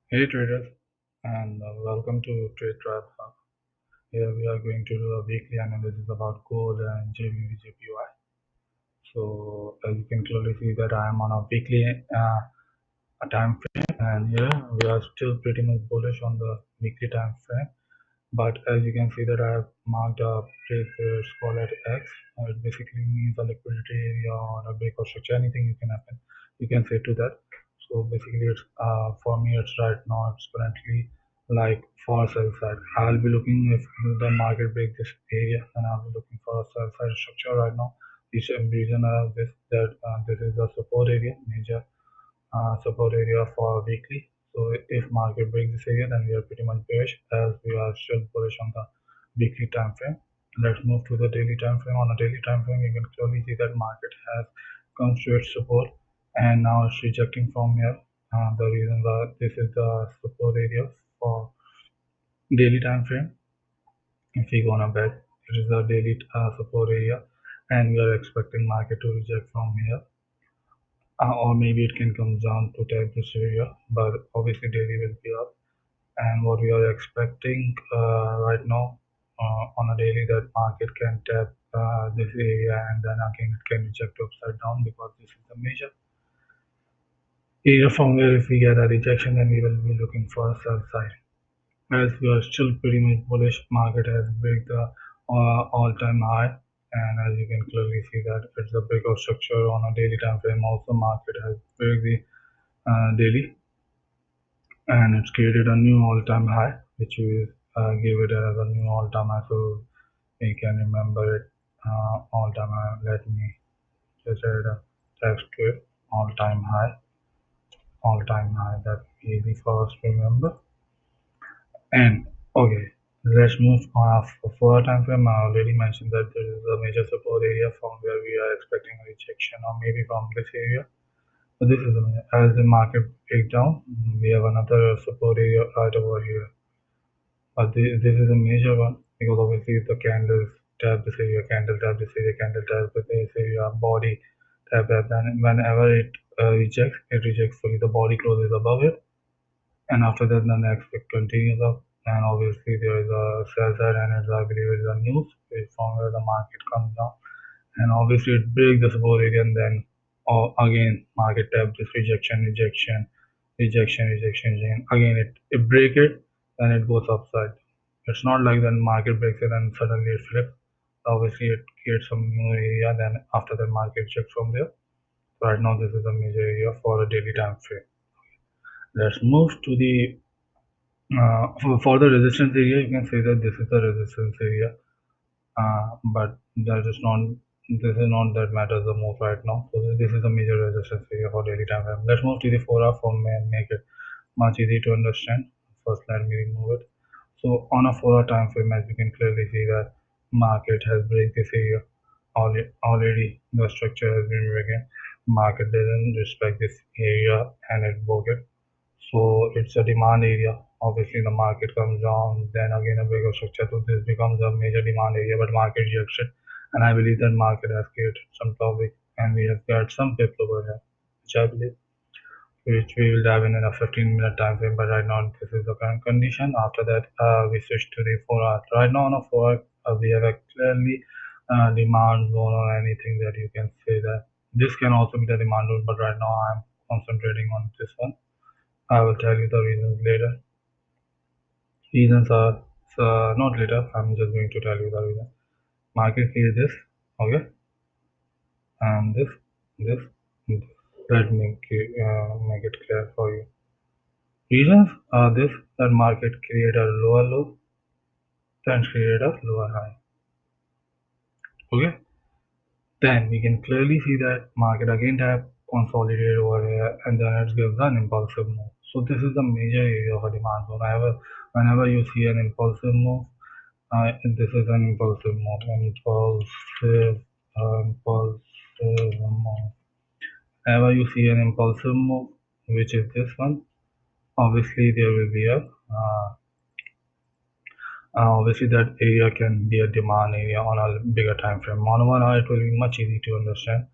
Hey traders, and welcome to Trade Trap Hub. Here we are going to do a weekly analysis about gold and GBPJPY. So as you can clearly see that I am on a weekly time frame, and here we are still pretty much bullish on the weekly time frame. But as you can see that I have marked a place where it's called at X. It basically means a liquidity area or a break or structure, anything you can happen. You can say to that. So basically it's for me it's right now it's currently like for sell side. I'll be looking if the market break this area and I'll be looking for a sell side structure right now. The reason this that this is the support area, major support area for weekly. So if market breaks this area, then we are pretty much bearish as we are still bullish on the weekly time frame. Let's move to the daily time frame. On a daily time frame, you can clearly see that market has come to its support and now it's rejecting from here. The reasons are this is the support area for daily time frame. If we go on a back, it is the daily support area, and we are expecting market to reject from here. Or maybe it can come down to tap this area, but obviously daily will be up. And what we are expecting right now on a daily that market can tap this area and then again it can reject upside down because this is the major area from where if we get a rejection then we will be looking for a sell side. As we are still pretty much bullish, market has break the all-time high, and as you can clearly see that it's a breakout structure on a daily time frame. Also market has break the daily and it's created a new all-time high which we give it as a new all-time high so we can remember it all-time high. Let me just add a text to it. All-time high, all-time high, that's easy for us to remember. And okay, let's move on. For a time frame, I already mentioned that there is a major support area from where we are expecting a rejection or maybe from this area. So this is as the market breakdown, we have another support area right over here. But this is a major one because obviously the candles tap this area, candle tap this area, candle tap this area, body tap that. Then whenever it rejects fully. The body closes above it, and after that the next it continues up. And obviously there is a sell side, and it's, I believe it is a news from where the market comes down, and obviously it breaks the support area, and then again market tap this rejection, rejection, rejection, rejection, again it break it, then it goes upside. It's not like then market breaks it and suddenly it flips. Obviously it creates some new area, then after that market checks from there. So right now this is a major area for a daily time frame. Let's move to the for the resistance area. You can say that this is the resistance area, but that is not, this is not that matters the most right now. So this is a major resistance area for daily time frame. Let's move to the 4 hour for make it much easy to understand. First let me remove it. So on a 4 hour time frame, as you can clearly see that market has break this area already. The structure has been broken. Market doesn't respect this area and it broke it. So it's a demand area. Obviously the market comes down, then again a bigger structure. So this becomes a major demand area, but market rejects it. And I believe that market has created some topic and we have got some pips over here, which I believe which we will dive in a 15-minute time frame. But right now this is the current condition. After that we switch to the 4 hour. Right now on a 4 hour we have a clearly demand zone or anything that you can say that this can also be the demand zone, but right now I'm concentrating on this one. I will tell you the reasons later. Reasons are not later. I'm just going to tell you the reason. Market clear this, okay, and this, this. Let me make it clear for you. Reasons are this: that market create a lower low, then create a lower high. Okay. Then we can clearly see that market again tap consolidate over here, and then it gives an impulsive move. So this is the major area of a demand zone. Whenever you see an impulsive move, this is an impulsive move, impulsive move. Whenever you see an impulsive move, which is this one, obviously there will be a obviously that area can be a demand area on a bigger time frame. On one hour, it will be much easy to understand.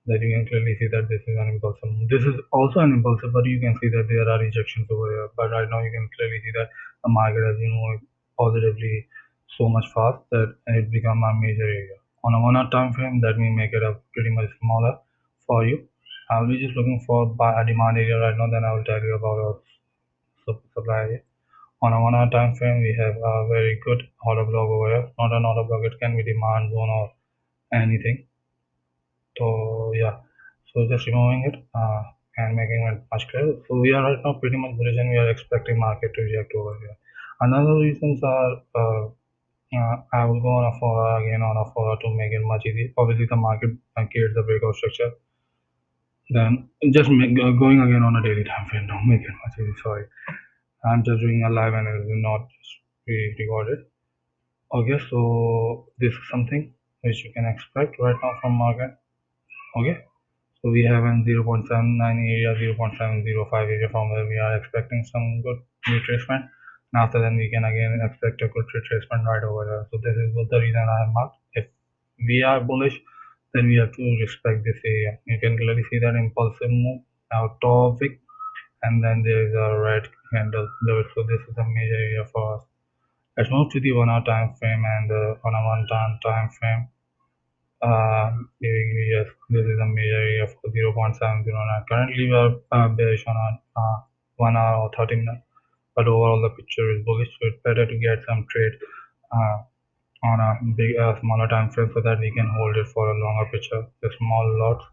that you can clearly see that this is an impulsive move. This is also an impulsive, but you can see that there are rejections over here. But right now you can clearly see that the market has been moving positively so much fast that it become a major area. On a 1 hour time frame, that may make it a pretty much smaller for you. I'll be just looking for buy a demand area right now, then I will tell you about a supply area. On a 1 hour time frame, we have a very good order block over here. Not an order block, it can be demand zone or anything. So yeah, so just removing it and making it much clearer. So we are right now pretty much bullish and we are expecting market to react over here. Another reasons are I will go on a 4 hour again on a 4 hour to make it much easy. Obviously the market creates the breakout structure. Then just going again on a daily time frame. Don't make it much easy. Sorry, I'm just doing a live and it will not be recorded. Okay, so this is something which you can expect right now from market. Okay. So we have an 0.79 area, 0.705 area from where we are expecting some good retracement. And after that, we can again expect a good retracement right over there. So this is the reason I have marked. If we are bullish, then we have to respect this area. You can clearly see that impulsive move out of it, and then there is a red candle below it. So this is a major area for us. Let's move to the 1 hour time frame and on a 1 time frame. Yes, this is a major area for 0.709. Currently, we are bearish on a 1 hour or 30 minutes, but overall the picture is bullish. So it's better to get some trade uh, on a smaller time frame so that we can hold it for a longer picture, the small lots,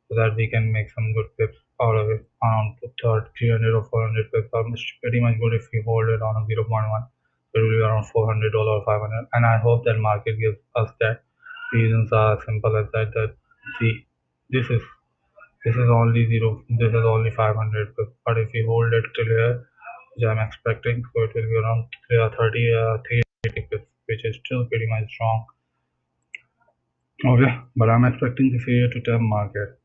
so that we can make some good pips out of it. Around 300 or 400 pips are pretty much good if we hold it on a 0.1. So it will be around $400 or 500, and I hope that market gives us that. Reasons are simple as that. That see, this is this is only zero. This is only 500 pips, but if we hold it till here, which I'm expecting, so it will be around 380 pips, which is still pretty much strong. Okay, but I'm expecting this area to turn market.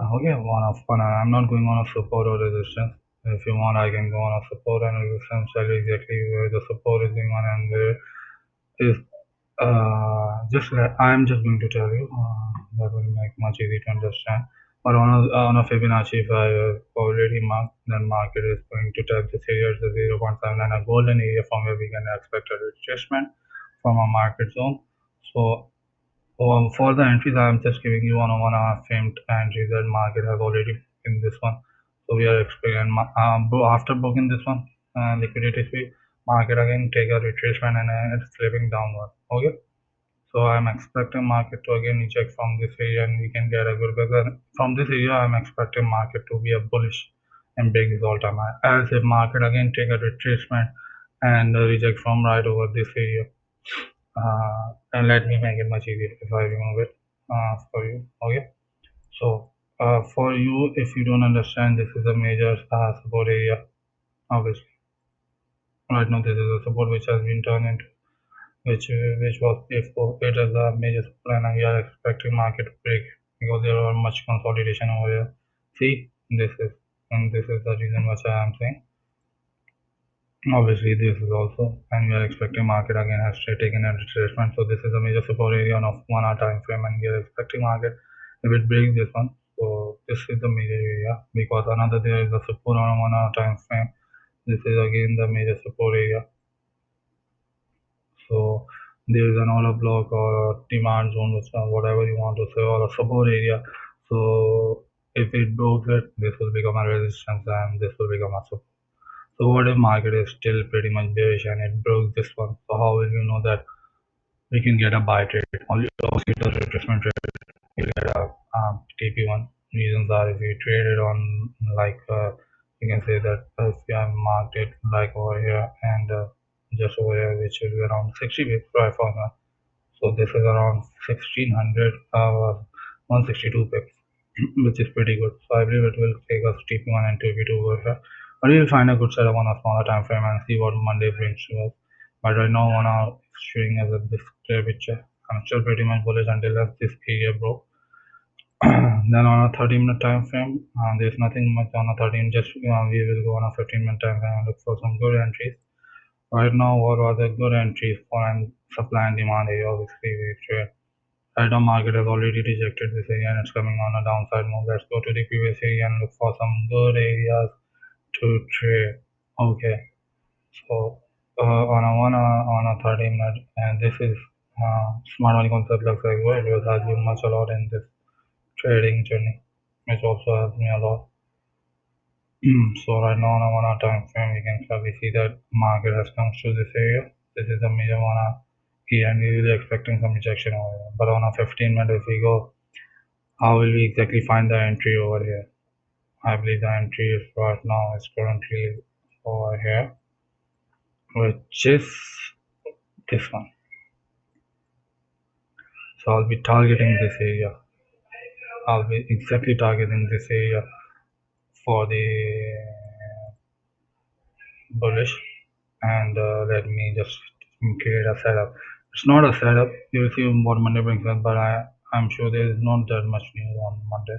Okay, I'm not going on a support or resistance. If you want, I can go on a support and resistance, tell you exactly where the support is going on and where is I'm just going to tell you that will make much easy to understand. But on a Fibonacci, if I already marked, then market is going to tap this area as a 0.7 and a golden area from where we can expect a retracement from a market zone. So for the entries, I am just giving you on a 1 hour framed entry that market has already in this one. So we are expecting after booking this one, liquidity fee, market again take a retracement and it's slipping downward. Okay. So I'm expecting market to again reject from this area and we can get a good because from this area I'm expecting market to be a bullish and break this all-time high. As if market again take a retracement and reject from right over this area. And let me make it much easier if I remove it for you. Okay. So for you, if you don't understand, this is a major support area. Obviously, right now this is a support which has been turned into which was before it is a major supply and we are expecting market to break because there are much consolidation over here. See, this is the reason which I am saying. Obviously, this is also, and we are expecting market again has taken a retracement. So this is a major support area on a 1 hour time frame, and we are expecting market if it breaks this one. So this is the major area because another there is a support on a 1 hour time frame. This is again the major support area. So there is an order block or a demand zone, which whatever you want to say, or a support area. So if it broke it, this will become a resistance and this will become a support. So what if market is still pretty much bearish and it broke this one? So how will you know that we can get a buy trade? Only obviously the retracement trade you'll get a TP1. Reasons are if you trade it on like you can say that if you have marked it like over here and just over here, which will be around 60 bps right for now. So this is around 1600 162 pips, which is pretty good. So I believe it will take us TP1 and TP2 over here. But we will find a good setup on a smaller time frame and see what Monday brings to us. But right now, 1 hour is showing as a this clear picture. I'm still pretty much bullish until this area broke. Then on a 30-minute time frame, there's nothing much on a 13. Just we will go on a 15-minute time frame and look for some good entries. Right now, what are the good entries for supply and demand area? Obviously, we trade Right now, market has already rejected this area and it's coming on a downside move. Let's go to the previous area and look for some good areas to trade. Okay, so on a 30 minute, and this is smart money concept looks like well, it will help you much a lot in this trading journey, which also helps me a lot. So right now on a 1 hour time frame, we can clearly see that market has come to this area. This is a major 1 hour key, and we're really expecting some rejection over here. But on a 15 minute, if we go, how will we exactly find the entry over here? I believe the entry is right now is currently over here, which is this one. So I'll be targeting this area. I'll be exactly targeting this area for the bullish, and let me just create a setup. It's not a setup, you'll see what Monday brings us, but I'm sure there is not that much news on Monday.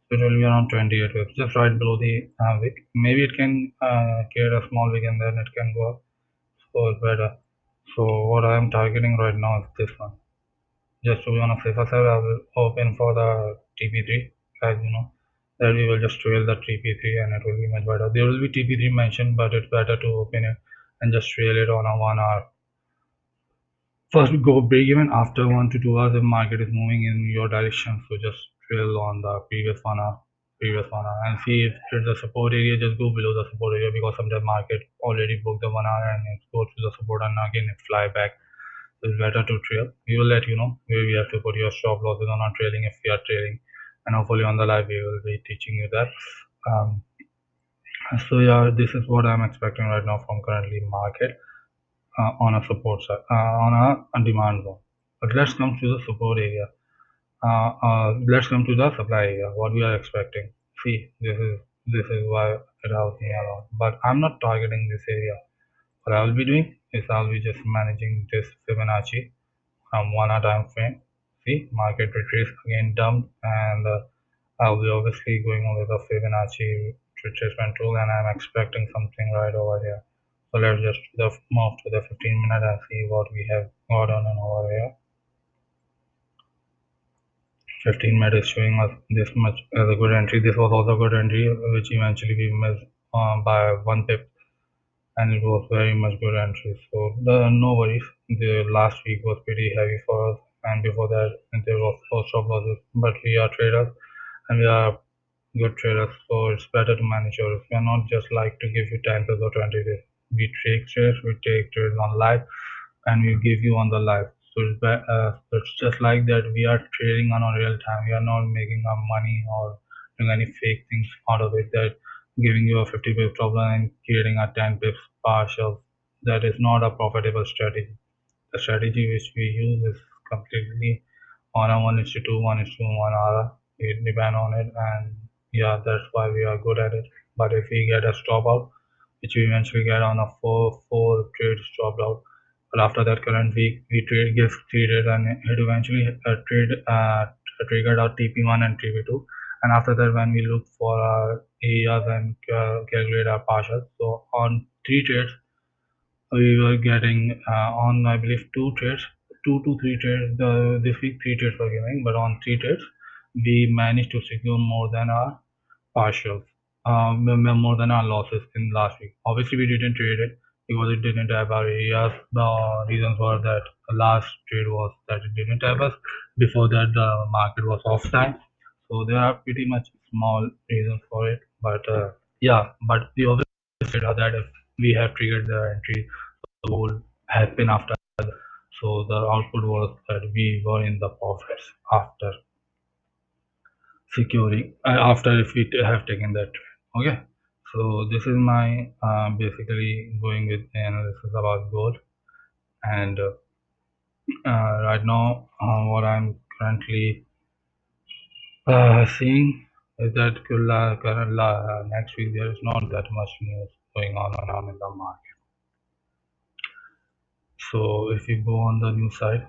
So it will be around 28 waves, just right below the wick. Maybe it can create a small wick and then it can go up, so it's better. So what I am targeting right now is this one. Just to be on a safer side, I will open for the TP3, as you know. Then we will just trail the TP3 and it will be much better. There will be TP3 mentioned, but it's better to open it and just trail it on a 1 hour. First, we go break even after 1 to 2 hours if market is moving in your direction. So just trail on the previous 1 hour, and see if it's a support area. Just go below the support area because sometimes market already booked the 1 hour and it goes to the support and again it fly back. It's better to trail. We will let you know where we have to put your stop losses on our trailing if we are trailing, and hopefully on the live we will be teaching you that. Um, so yeah, this is what I'm expecting right now from currently market on a support side, on a demand zone. But let's come to the support area. Let's come to the supply area. What we are expecting. See, this is why it helps me a lot. But I'm not targeting this area. What I will be doing is I'll be just managing this Fibonacci 1 hour time frame. See, market retrace again dumped, and I'll be obviously going over the Fibonacci retracement tool, and I'm expecting something right over here. So let's just move to the 15 minute and see what we have got on and over here. 15 minute is showing us this much as a good entry. This was also a good entry, which eventually we missed by 1 pip, and it was very much good entry. So no worries. The last week was pretty heavy for us, and before that there was four stop losses. But we are traders, and we are good traders, so it's better to manage your risk. We are not just like to give you 10 days or 20 days. We take trades, on live, and we give you on the live. So it's just like that. We are trading on a real time. We are not making our money or doing any fake things out of it. That giving you a 50 pips problem and creating a 10 pips partial. That is not a profitable strategy. The strategy which we use is completely on a 1:2, 1:1 hour. It depend on it, and yeah, that's why we are good at it. But if we get a stop out, which we eventually get on a four trade stop out, but after that current week we gets traded and it eventually triggered our TP1 and TP2, and after that when we look for our areas and calculate our partials, so on 3 trades we were getting on I believe 2 trades, 2 to 3 trades. This week 3 trades were giving, but on 3 trades we managed to secure more than our partials, more than our losses in last week. Obviously, we didn't trade it because it didn't have our areas. The reasons were that the last trade was that it didn't have us. Before that, the market was off time. So there are pretty much small reasons for it. But yeah, but we obviously said that if we have triggered the entry, the will happen after. So the output was that we were in the profits after securing after if we have taken that trade. Okay, so this is my basically going with analysis about gold, and right now what I'm currently seeing is that next week there is not that much news going on around in the market. So if you go on the news side,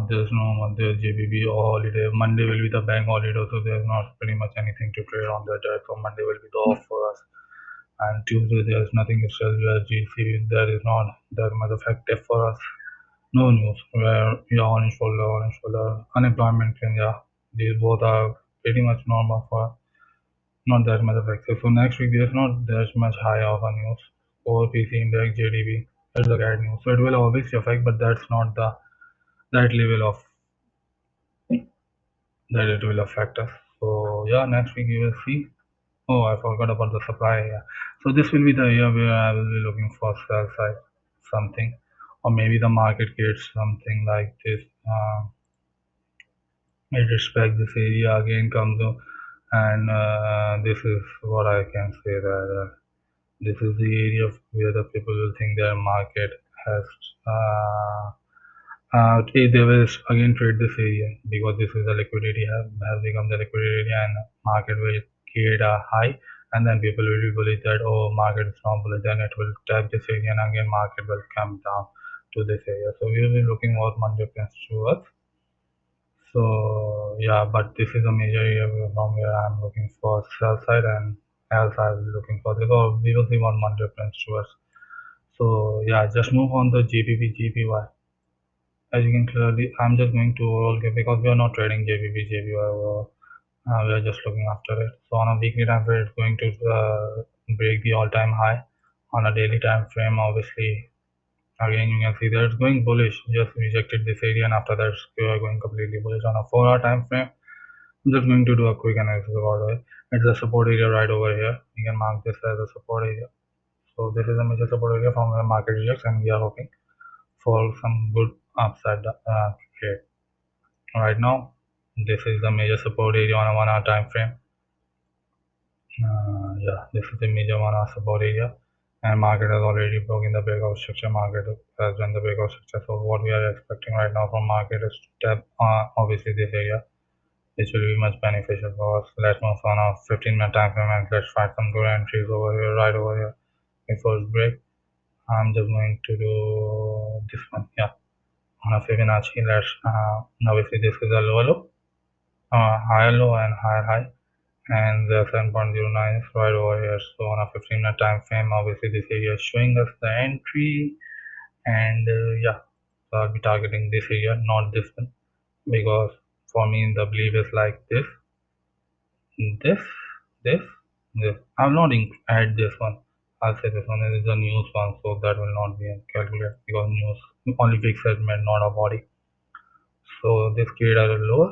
there's there's GBP holiday. Monday will be the bank holiday, so there's not pretty much anything to trade on that day. So Monday will be the off for us, and Tuesday there's nothing. It's just USGC that is not that much effective for us. no news. Where yeah, orange folder, unemployment claim, yeah, these both are pretty much normal for not that much of excess. So next week there's not that much high of a news. Core PC index, GDP, that's the bad news. So it will obviously affect, but that's not the that level of that it will affect us. So yeah, next week you will see. Oh, I forgot about the supply. Yeah. So this will be the year where I will be looking for sell side something, or maybe the market gets something like this. It respect this area again comes up, and this is what I can say that this is the area where the people will think their market has they will again trade this area because this is the liquidity has become the liquidity area, and market will create a high, and then people will be bullish that oh market is not bullish, then it will tap this area and again market will come down to this area. So we will be looking what Monday plans to us. So yeah, but this is a major area from where I'm looking for sell side, and else I will be looking for this, or we will see what Monday plans to us. So yeah, just move on the GBP as you can clearly, I'm just going to overall because we are not trading GBP we are just looking after it. So on a weekly time frame, it's going to break the all-time high. On a daily time frame, obviously, again you can see that it's going bullish. Just rejected this area, and after that, we are going completely bullish. On a 4-hour time frame, I'm just going to do a quick analysis about it. It's a support area right over here. You can mark this as a support area. So this is a major support area from where market rejects, and we are hoping for some good upside trade. Right now, this is the major support area on a 1 hour time frame. Yeah, this is the major 1 hour support area, and market has already broken the breakout structure. Market has done the breakout structure. So what we are expecting right now from market is to tap obviously this area, which will be much beneficial for us. Let's move on a 15-minute time frame and let's find some good entries over here, right over here. Before break, I'm just going to do this one. Yeah, on a Fibonacci. Let's obviously this is a lower low, higher low, and higher high, and the 7.09 is right over here. So on a 15-minute time frame, obviously this area is showing us the entry, and yeah, so I'll be targeting this area, not this one, because for me the belief is like this, this, this. I'll not add this one. I'll say this one is a news one, so that will not be calculated because news only big segment, not a body. So this create a lower,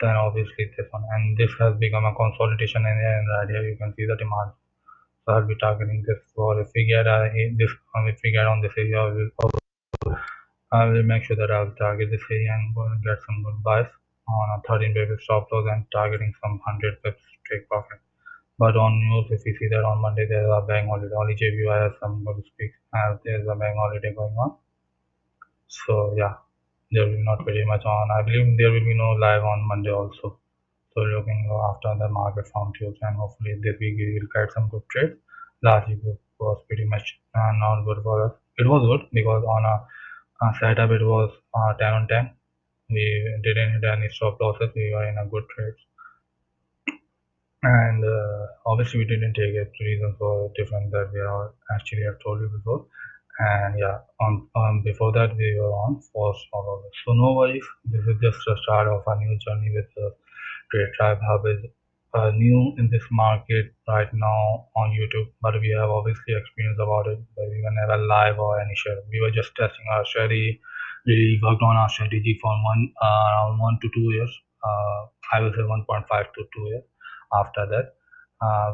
then obviously this one, and this has become a consolidation area, and right here you can see the demand. So I'll be targeting this. For if we get this, if we get on this area, I will make sure that I'll target this area and go and get some good buys on a 13 basis stop loss and targeting some 100 pips take profit. But on news, if you see that on Monday there's a bank holiday, only JBY has some good speak as there's a bank holiday going on. So yeah, there will not very much on. I believe there will be no live on Monday also. So looking after the market found Tuesday, and hopefully this week we will get some good trades. Last week was pretty much not good for us. It was good because on a setup it was 10 on 10. We didn't hit any stop losses. We were in a good trade, and obviously we didn't take it. Reasons for different that we are actually have told you before. And yeah, before that we were on false stop losses. So no worries. This is just a start of a new journey with the Trade Tribe Hub is new in this market right now on YouTube, but we have obviously experience about it. But we were never live or any share. We were just testing our strategy. We worked on our strategy for around 1 to 2 years. I will say 1.5 to 2 years. After that,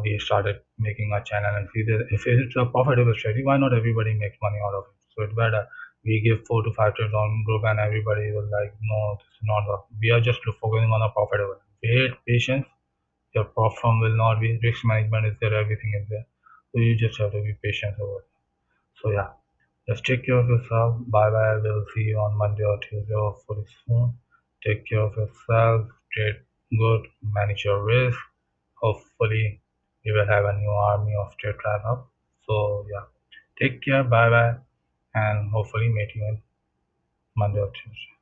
we started making a channel and see that if it's a profitable strategy, why not everybody makes money out of it? So it's better we give 4 to 5 trades on group and everybody will like, no, this is not the, we are just focusing on the profitable. Wait, patience, your prop firm will not be, risk management is there, everything is there. So you just have to be patient over it. So yeah, just take care of yourself. Bye bye. We'll see you on Monday or Tuesday, hopefully soon. Take care of yourself, trade good, manage your risk. Hopefully we will have a new army of trade tribe up. So yeah, take care, bye bye, and hopefully meet you on Monday or Tuesday.